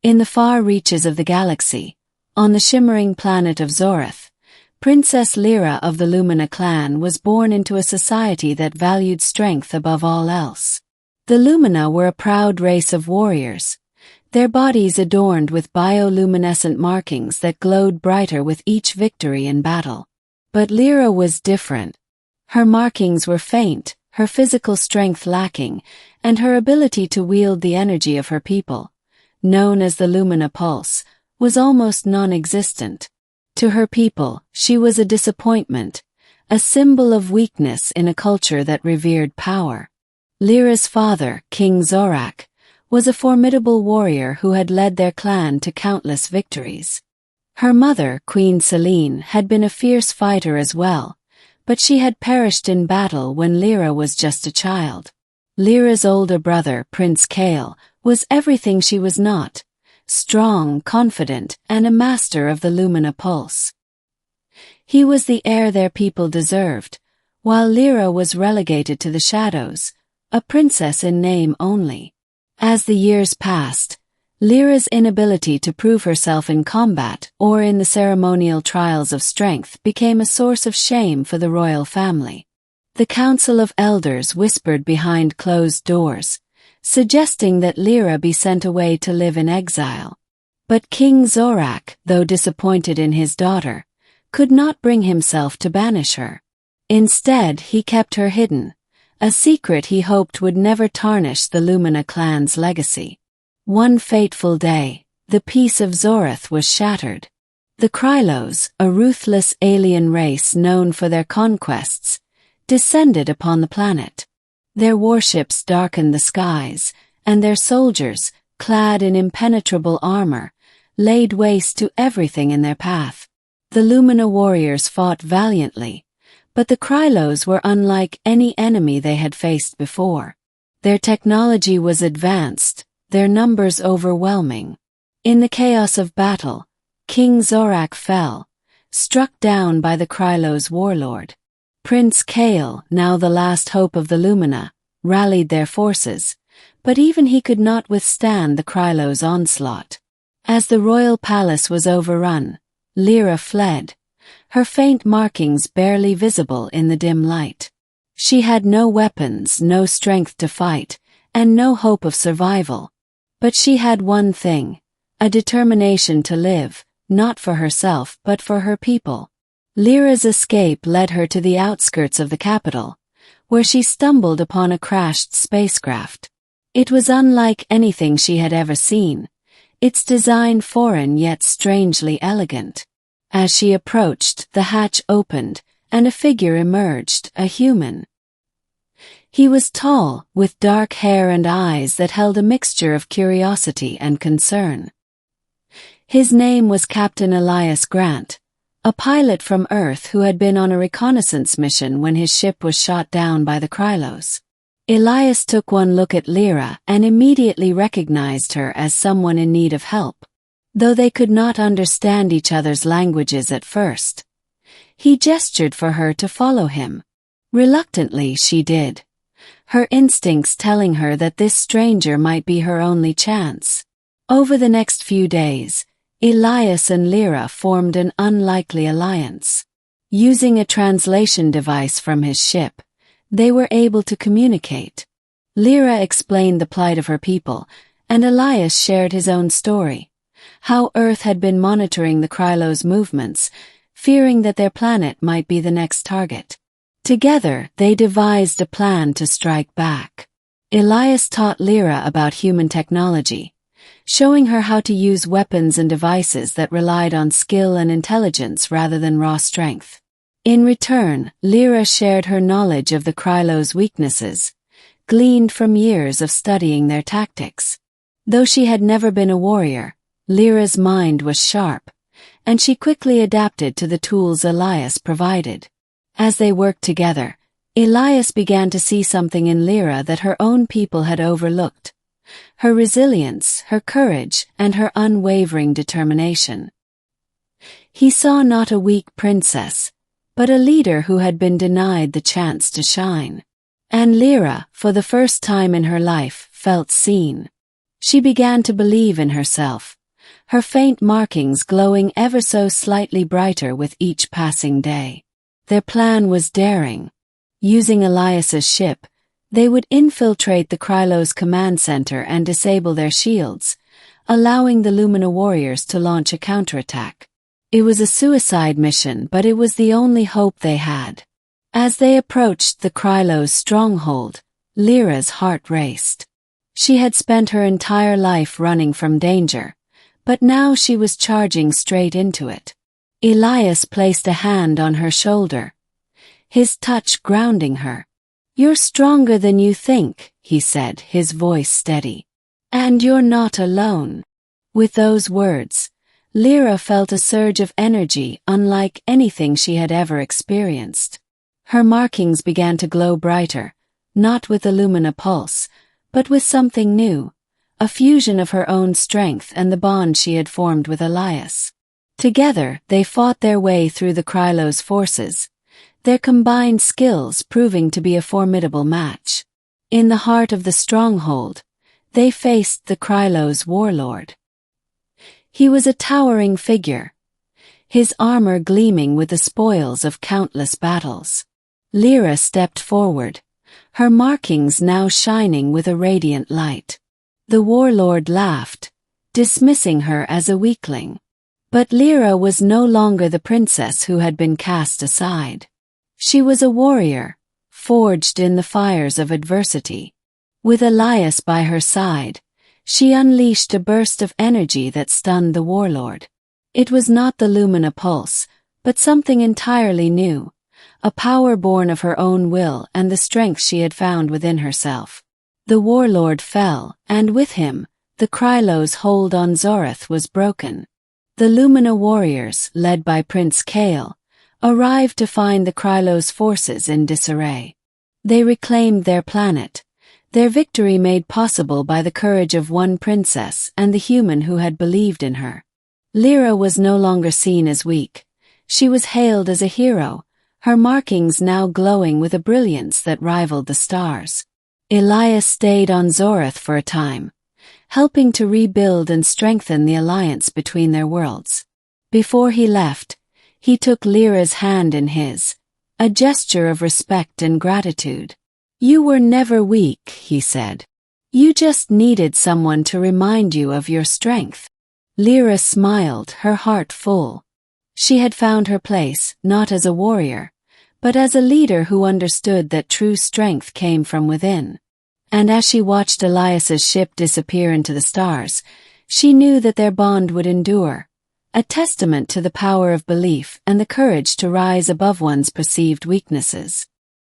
In the far reaches of the galaxy, on the shimmering planet of Zoreth, Princess Lira of the Lumina Clan was born into a society that valued strength above all else. The Lumina were a proud race of warriors, their bodies adorned with bioluminescent markings that glowed brighter with each victory in battle. But Lira was different. Her markings were faint, her physical strength lacking, and her ability to wield the energy of her people, known as the Lumina Pulse, was almost non-existent. To her people, she was a disappointment, a symbol of weakness in a culture that revered power. Lira's father, King Zorak, was a formidable warrior who had led their clan to countless victories. Her mother, Queen Selene, had been a fierce fighter as well, but she had perished in battle when Lira was just a child. Lira's older brother, Prince Kael, was everything she was not: strong, confident, and a master of the Lumina Pulse. He was the heir their people deserved, while Lira was relegated to the shadows, a princess in name only. As the years passed, Lira's inability to prove herself in combat or in the ceremonial trials of strength became a source of shame for the royal family. The Council of Elders whispered behind closed doors, suggesting that Lira be sent away to live in exile. But King Zorak, though disappointed in his daughter, could not bring himself to banish her. Instead, he kept her hidden, a secret he hoped would never tarnish the Lumina clan's legacy. One fateful day, the peace of Zoreth was shattered. The Krylos, a ruthless alien race known for their conquests, descended upon the planet. Their warships darkened the skies, and their soldiers, clad in impenetrable armor, laid waste to everything in their path. The Lumina warriors fought valiantly, but the Krylos were unlike any enemy they had faced before. Their technology was advanced, their numbers overwhelming. In the chaos of battle, King Zorak fell, struck down by the Krylos warlord. Prince Kael, now the last hope of the Lumina, rallied their forces, but even he could not withstand the Krylos' onslaught. As the royal palace was overrun, Lira fled, her faint markings barely visible in the dim light. She had no weapons, no strength to fight, and no hope of survival. But she had one thing: a determination to live, not for herself but for her people. Lira's escape led her to the outskirts of the capital, where she stumbled upon a crashed spacecraft. It was unlike anything she had ever seen, its design foreign yet strangely elegant. As she approached, the hatch opened, and a figure emerged, a human. He was tall, with dark hair and eyes that held a mixture of curiosity and concern. His name was Captain Elias Grant, a pilot from Earth who had been on a reconnaissance mission when his ship was shot down by the Krylos. Elias took one look at Lira and immediately recognized her as someone in need of help. Though they could not understand each other's languages at first, he gestured for her to follow him. Reluctantly, she did, her instincts telling her that this stranger might be her only chance. Over the next few days, Elias and Lira formed an unlikely alliance. Using a translation device from his ship, they were able to communicate. Lira explained the plight of her people, and Elias shared his own story: how Earth had been monitoring the Krylos' movements, fearing that their planet might be the next target. Together, they devised a plan to strike back. Elias taught Lira about human technology, showing her how to use weapons and devices that relied on skill and intelligence rather than raw strength. In return, Lira shared her knowledge of the Krylos' weaknesses, gleaned from years of studying their tactics. Though she had never been a warrior, Lira's mind was sharp, and she quickly adapted to the tools Elias provided. As they worked together, Elias began to see something in Lira that her own people had overlooked: her resilience, her courage, and her unwavering determination. He saw not a weak princess, but a leader who had been denied the chance to shine. And Lira, for the first time in her life, felt seen. She began to believe in herself, her faint markings glowing ever so slightly brighter with each passing day. Their plan was daring. Using Elias's ship, they would infiltrate the Krylos command center and disable their shields, allowing the Lumina warriors to launch a counterattack. It was a suicide mission, but it was the only hope they had. As they approached the Krylos stronghold, Lira's heart raced. She had spent her entire life running from danger, but now she was charging straight into it. Elias placed a hand on her shoulder, his touch grounding her. "You're stronger than you think," he said, his voice steady. "And you're not alone." With those words, Lira felt a surge of energy unlike anything she had ever experienced. Her markings began to glow brighter, not with the Lumina Pulse, but with something new, a fusion of her own strength and the bond she had formed with Elias. Together, they fought their way through the Krylos forces, their combined skills proving to be a formidable match. In the heart of the stronghold, they faced the Krylos warlord. He was a towering figure, his armor gleaming with the spoils of countless battles. Lira stepped forward, her markings now shining with a radiant light. The warlord laughed, dismissing her as a weakling. But Lira was no longer the princess who had been cast aside. She was a warrior, forged in the fires of adversity. With Elias by her side, she unleashed a burst of energy that stunned the warlord. It was not the Lumina Pulse, but something entirely new, a power born of her own will and the strength she had found within herself. The warlord fell, and with him, the Krylos' hold on Zoreth was broken. The Lumina warriors, led by Prince Kale, arrived to find the Krylos forces in disarray. They reclaimed their planet, their victory made possible by the courage of one princess and the human who had believed in her. Lira was no longer seen as weak. She was hailed as a hero, her markings now glowing with a brilliance that rivaled the stars. Elias stayed on Zoreth for a time, helping to rebuild and strengthen the alliance between their worlds. Before he left, he took Lira's hand in his, a gesture of respect and gratitude. "You were never weak," he said. "You just needed someone to remind you of your strength." Lira smiled, her heart full. She had found her place, not as a warrior, but as a leader who understood that true strength came from within. And as she watched Elias's ship disappear into the stars, she knew that their bond would endure, a testament to the power of belief and the courage to rise above one's perceived weaknesses.